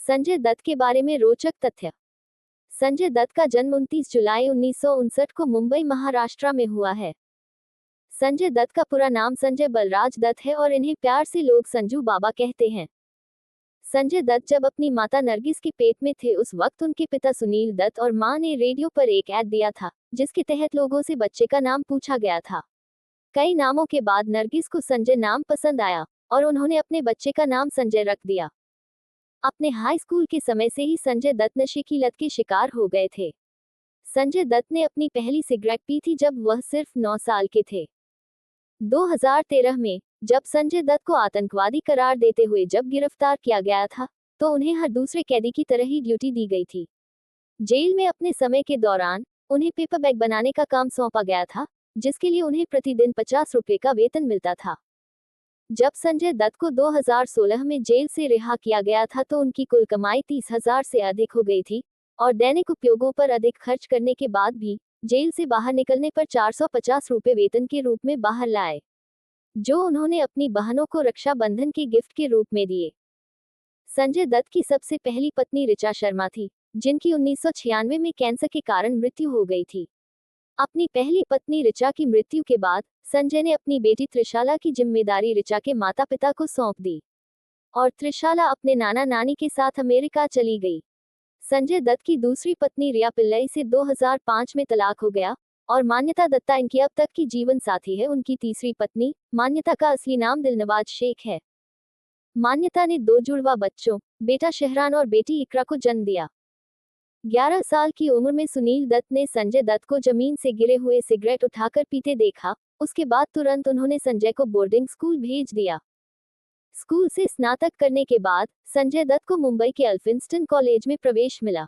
संजय दत्त के बारे में रोचक तथ्य। संजय दत्त का जन्म 29 जुलाई 1959 को मुंबई, महाराष्ट्र में हुआ है। संजय दत्त का पूरा नाम संजय बलराज दत्त है और इन्हें प्यार से लोग संजू बाबा कहते हैं। संजय दत्त जब अपनी माता नरगिस के पेट में थे, उस वक्त उनके पिता सुनील दत्त और मां ने रेडियो पर एक ऐड दिया था, जिसके तहत लोगों से बच्चे का नाम पूछा गया था। कई नामों के बाद नरगिस को संजय नाम पसंद आया और उन्होंने अपने बच्चे का नाम संजय रख दिया। अपने हाई स्कूल के समय से ही संजय दत्त नशे की लत के शिकार हो गए थे। संजय दत्त ने अपनी पहली सिगरेट पी थी जब वह सिर्फ 9 साल के थे। 2013 में जब संजय दत्त को आतंकवादी करार देते हुए जब गिरफ्तार किया गया था, तो उन्हें हर दूसरे कैदी की तरह ही ड्यूटी दी गई थी। जेल में अपने समय के दौरान उन्हें पेपर बैग बनाने का काम सौंपा गया था, जिसके लिए उन्हें प्रतिदिन 50 रुपये का वेतन मिलता था। जब संजय दत्त को 2016 में जेल से रिहा किया गया था, तो उनकी कुल कमाई 30,000 से अधिक हो गई थी और दैनिक उपयोगों पर अधिक खर्च करने के बाद भी जेल से बाहर निकलने पर 450 रुपये वेतन के रूप में बाहर लाए, जो उन्होंने अपनी बहनों को रक्षाबंधन के गिफ्ट के रूप में दिए। संजय दत्त की सबसे पहली पत्नी ऋचा शर्मा थी, जिनकी 1996 में कैंसर के कारण मृत्यु हो गई थी। अपनी पहली पत्नी ऋचा की मृत्यु के बाद संजय ने अपनी बेटी त्रिशाला की जिम्मेदारी ऋचा के माता पिता को सौंप दी और त्रिशाला अपने नाना नानी के साथ अमेरिका चली गई। संजय दत्त की दूसरी पत्नी रिया पिल्लई से 2005 में तलाक हो गया और मान्यता दत्ता इनकी अब तक की जीवन साथी है। उनकी तीसरी पत्नी मान्यता का असली नाम दिलनवाज शेख है। मान्यता ने 2 जुड़वा बच्चों, बेटा शहरान और बेटी इकरा को जन्म दिया। 11 साल की उम्र में सुनील दत्त ने संजय दत्त को जमीन से गिरे हुए सिगरेट उठाकर पीते देखा। उसके बाद तुरंत उन्होंने संजय को बोर्डिंग स्कूल भेज दिया। स्कूल से स्नातक करने के बाद संजय दत्त को मुंबई के अल्फिंस्टन कॉलेज में प्रवेश मिला।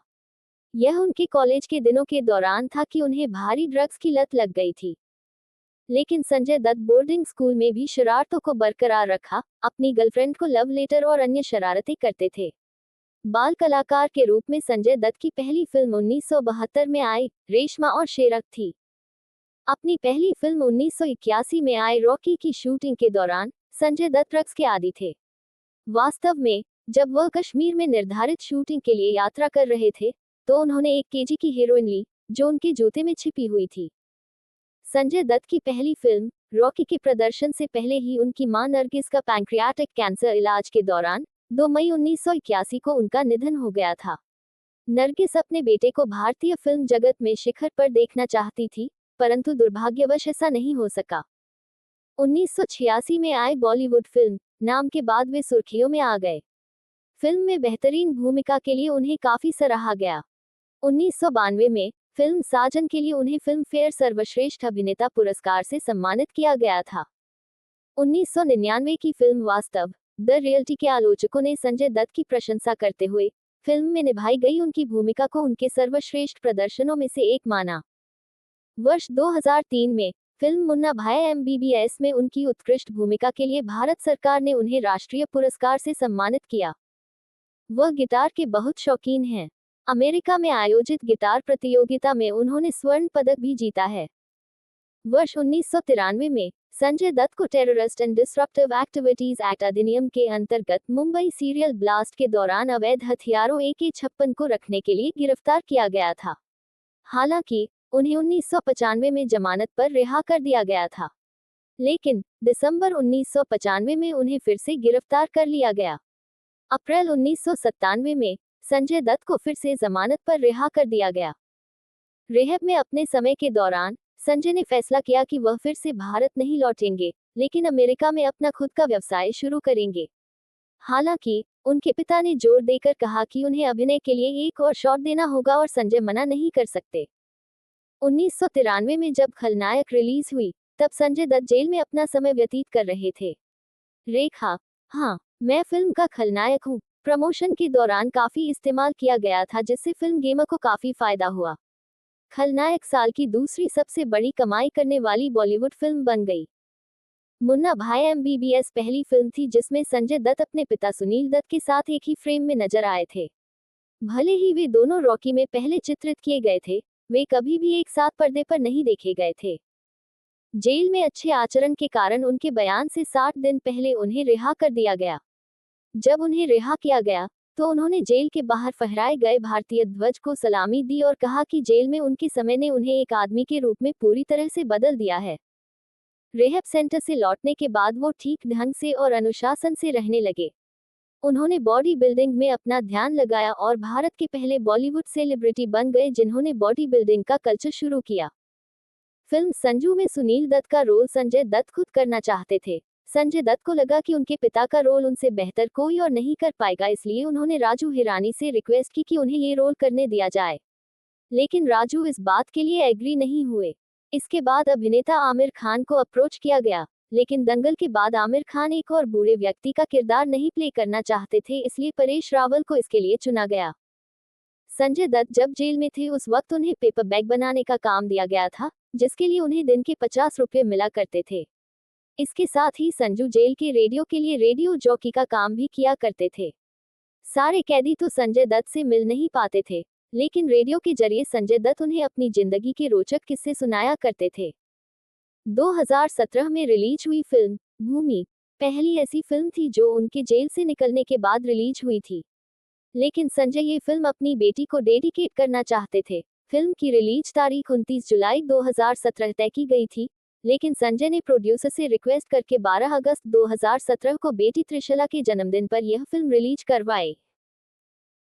यह उनके कॉलेज के दिनों के दौरान था कि उन्हें भारी ड्रग्स की लत लग गई थी। लेकिन संजय दत्त बोर्डिंग स्कूल में भी शरारतों को बरकरार रखा, अपनी गर्लफ्रेंड को लव लेटर और अन्य शरारतें करते थे। बाल कलाकार के रूप में संजय दत्त की पहली फिल्म 1972 में आई रेशमा और शेरक थी। अपनी पहली फिल्म 1981 में आई रॉकी की शूटिंग के दौरान संजय दत्त ड्रग्स के आदी थे। वास्तव में जब वह कश्मीर में निर्धारित शूटिंग के लिए यात्रा कर रहे थे, तो उन्होंने 1 केजी की हेरोइन ली, जो उनके जूते में छिपी हुई थी। संजय दत्त की पहली फिल्म रॉकी के प्रदर्शन से पहले ही उनकी मां नरगिस का पैंक्रियाटिक कैंसर इलाज के दौरान 2 मई 1981 को उनका निधन हो गया था। नरगिस अपने बेटे को भारतीय फिल्म जगत में शिखर पर देखना चाहती थी, परंतु दुर्भाग्यवश ऐसा नहीं हो सका। 1986 में आई बॉलीवुड फिल्म नाम के बाद वे सुर्खियों में आ गए। फिल्म में बेहतरीन भूमिका के लिए उन्हें काफी सराहा गया। 1992 में फिल्म साजन के लिए उन्हें फिल्म फेयर सर्वश्रेष्ठ अभिनेता पुरस्कार से सम्मानित किया गया था। 1999 की फिल्म वास्तव द रियलिटी के आलोचकों ने संजय दत्त की प्रशंसा करते हुए फिल्म में निभाई गई उनकी भूमिका को उनके सर्वश्रेष्ठ प्रदर्शनों में से एक माना। वर्ष 2003 में फिल्म मुन्ना भाई MBBS में उनकी उत्कृष्ट भूमिका के लिए भारत सरकार ने उन्हें राष्ट्रीय पुरस्कार से सम्मानित किया। वह गिटार के बहुत शौकीन हैं। अमेरिका में आयोजित गिटार प्रतियोगिता में उन्होंने स्वर्ण पदक भी जीता है। वर्ष 1993 में संजय दत्त को terrorist and disruptive activities act अधिनियम के अंतर्गत मुंबई सीरियल ब्लास्ट के दौरान अवैध हथियारों AK-56 को रखने के लिए गिरफ्तार किया गया था। हालांकि उन्हें 1995 में जमानत पर रिहा कर दिया गया था, लेकिन दिसंबर 1995 में उन्हें फिर से गिरफ्तार कर लिया गया। अप्रैल 1997 में संजय दत्त को फिर से जमानत पर रिहा कर दिया गया। रिहैब में अपने समय के दौरान संजय ने फैसला किया कि वह फिर से भारत नहीं लौटेंगे, लेकिन अमेरिका में अपना खुद का व्यवसाय शुरू करेंगे। हालांकि उनके पिता ने जोर देकर कहा कि उन्हें अभिनय के लिए एक और शॉट देना होगा और संजय मना नहीं कर सकते। 1993 में जब खलनायक रिलीज हुई, तब संजय दत्त जेल में अपना समय व्यतीत कर रहे थे। रेखा: हाँ, मैं फिल्म का खलनायक हूँ। प्रमोशन के दौरान काफी इस्तेमाल किया गया था, जिससे फिल्म गेमर को काफी फायदा हुआ। खलनायक साल की दूसरी सबसे बड़ी कमाई करने वाली बॉलीवुड फिल्म बन गई। मुन्ना भाई MBBS पहली फिल्म थी जिसमें संजय दत्त अपने पिता सुनील दत्त के साथ एक ही फ्रेम में नजर आए थे। भले ही वे दोनों रॉकी में पहले चित्रित किए गए थे, वे कभी भी एक साथ पर्दे पर नहीं देखे गए थे। जेल में अच्छे आचरण के कारण उनके बयान से 60 दिन पहले उन्हें रिहा कर दिया गया। जब उन्हें रिहा किया गया, तो उन्होंने जेल के बाहर फहराए गए भारतीय ध्वज को सलामी दी और कहा कि जेल में उनके समय ने उन्हें एक आदमी के रूप में पूरी तरह से बदल दिया है। रिहैब सेंटर से लौटने के बाद वो ठीक ढंग से और अनुशासन से रहने लगे। उन्होंने बॉडी बिल्डिंग में अपना ध्यान लगाया और भारत के पहले बॉलीवुड सेलिब्रिटी बन गए जिन्होंने बॉडी बिल्डिंग का कल्चर शुरू किया। फिल्म संजू में सुनील दत्त का रोल संजय दत्त खुद करना चाहते थे। संजय दत्त को लगा कि उनके पिता का रोल उनसे बेहतर कोई और नहीं कर पाएगा, इसलिए उन्होंने राजू हिरानी से रिक्वेस्ट की कि उन्हें ये रोल करने दिया जाए। लेकिन राजू इस बात के लिए एग्री नहीं हुए। इसके बाद अभिनेता आमिर खान को अप्रोच किया गया, लेकिन दंगल के बाद आमिर खान एक और बूढ़े व्यक्ति का किरदार नहीं प्ले करना चाहते थे, इसलिए परेश रावल को इसके लिए चुना गया। संजय दत्त जब जेल में थे उस वक्त उन्हें पेपर बैग बनाने का काम दिया गया था, जिसके लिए उन्हें दिन के 50 रुपये मिला करते थे। इसके साथ ही संजू जेल के रेडियो के लिए रेडियो जॉकी का काम भी किया करते थे। सारे कैदी तो संजय दत्त से मिल नहीं पाते थे, लेकिन रेडियो के जरिए संजय दत्त उन्हें अपनी जिंदगी के रोचक किस्से सुनाया करते थे। 2017 में रिलीज हुई फिल्म भूमि पहली ऐसी फिल्म थी जो उनके जेल से निकलने के बाद रिलीज हुई थी। लेकिन संजय ये फिल्म अपनी बेटी को डेडिकेट करना चाहते थे। फिल्म की रिलीज तारीख 29 जुलाई 2017 तय की गई थी, लेकिन संजय ने प्रोड्यूसर से रिक्वेस्ट करके 12 अगस्त 2017 को बेटी त्रिशला के जन्मदिन पर यह फिल्म रिलीज करवाई।